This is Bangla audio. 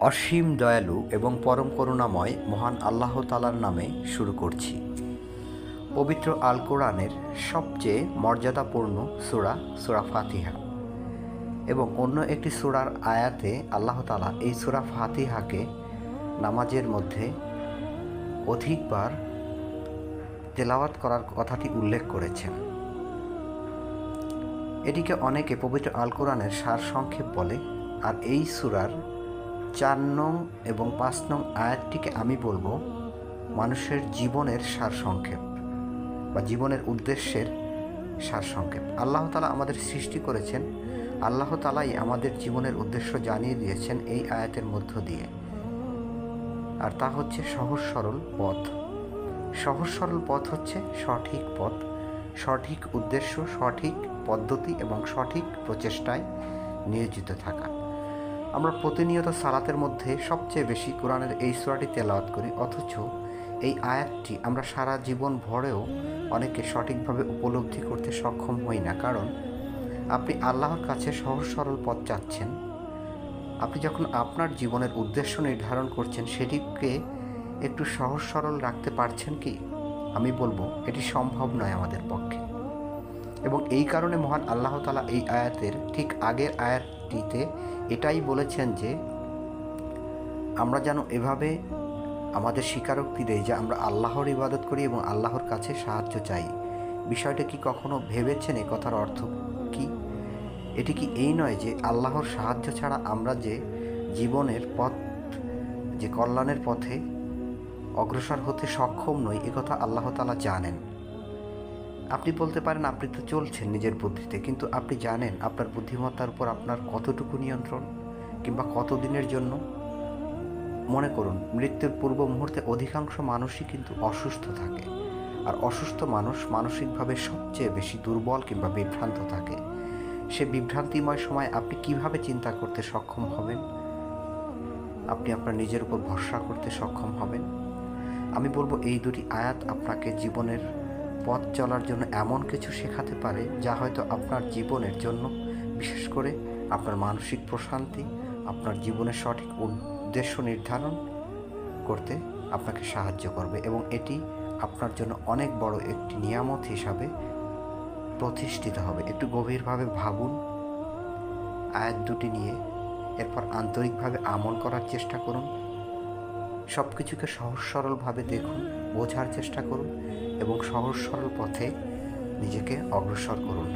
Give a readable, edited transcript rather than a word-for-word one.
অসীম দয়ালু এবং পরম করুণাময় মহান আল্লাহ তাআলার নামে শুরু করছি। পবিত্র আল কোরআনের সবচেয়ে মর্যাদাপূর্ণ সূরা সূরা ফাতিহা এবং অন্য একটি সূরার আয়াতে আল্লাহ তাআলা এই সূরা ফাতিহাকে নামাজের মধ্যে অধিকবার তেলাওয়াত করার কথাটি উল্লেখ করেছেন। এটিকে অনেকে পবিত্র আল কোরআনের সারসংক্ষেপ বলে, আর এই সূরার 4 নং এবং 5 নং আয়াতটিকে আমি বলবো মানুষের জীবনের সারসংক্ষেপ বা জীবনের উদ্দেশ্যের সারসংক্ষেপ। আল্লাহ তাআলা আমাদের সৃষ্টি করেছেন, আল্লাহ তাআলাই আমাদের জীবনের উদ্দেশ্য জানিয়ে দিয়েছেন এই আয়াতের মধ্য দিয়ে, আর তা হচ্ছে সহজ সরল পথ। সহজ সরল পথ হচ্ছে সঠিক পথ, সঠিক উদ্দেশ্য, সঠিক পদ্ধতি এবং সঠিক প্রচেষ্টায় নিয়োজিত থাকা। আমরা প্রতিনিয়ত সালাতের মধ্যে সবচেয়ে বেশি কোরআনের এই সূরাটি তেলাওয়াত করি, অথচ এই আয়াতটি আমরা সারা জীবন ভরেও অনেকে সঠিকভাবে উপলব্ধি করতে সক্ষম হই না। কারণ আপনি আল্লাহর কাছে সহজ সরল পথ চাচ্ছেন, আপনি যখন আপনার জীবনের উদ্দেশ্য নির্ধারণ করছেন সেটিকে একটু সহজ সরল রাখতে পারছেন কি? আমি বলবো এটি সম্ভব নয় আমাদের পক্ষে। এবং এই কারণে মহান আল্লাহ তাআলা এই আয়াতের ঠিক আগের আয়াতটিতে এটাই বলেছেন যে আমরা যেন এভাবে আমাদের স্বীকারোক্তি দেই যে আমরা আল্লাহর ইবাদত করি এবং আল্লাহর কাছে সাহায্য চাই। বিষয়টা কি কখনো ভেবেছেন এই কথার অর্থ কি? এটি কি এই নয় যে আল্লাহর সাহায্য ছাড়া আমরা যে জীবনের পথ, যে কল্যাণের পথে অগ্রসর হতে সক্ষম নই, একথা আল্লাহ তাআলা জানেন। আপনি বলতে পারেন আপনি তো চলছেন নিজের বুদ্ধিতে, কিন্তু আপনি জানেন আপনার বুদ্ধিমত্তার উপর আপনার কতটুকু নিয়ন্ত্রণ কিংবা কতদিনের জন্য? মনে করুন, মৃত্যুর পূর্ব মুহূর্তে অধিকাংশ মানুষই কিন্তু অসুস্থ থাকে, আর অসুস্থ মানুষ মানসিকভাবে সবচেয়ে বেশি দুর্বল কিংবা বিভ্রান্ত থাকে। সে বিভ্রান্তিময় সময় আপনি কিভাবে চিন্তা করতে সক্ষম হবেন? আপনি আপনার নিজের উপর ভরসা করতে সক্ষম হবেন? আমি বলবো এই দুটি আয়াত আপনাকে জীবনের পথ চলার জন্য এমন কিছু শেখাতে পারে যা হয়তো আপনার জীবনের জন্য, বিশেষ করে আপনার মানসিক প্রশান্তি, আপনার জীবনের সঠিক উদ্দেশ্য নির্ধারণ করতে আপনাকে সাহায্য করবে, এবং এটি আপনার জন্য অনেক বড় একটি নিয়ামত হিসাবে প্রতিষ্ঠিত হবে। একটু গভীরভাবে ভাবুন আয়াত দুটি নিয়ে, এরপর আন্তরিকভাবে আমল করার চেষ্টা করুন। সব কিছুকে সহজ সরলভাবে দেখুন, বোঝার চেষ্টা করুন এবং সহজ সরল পথে নিজেকে অগ্রসর করুন।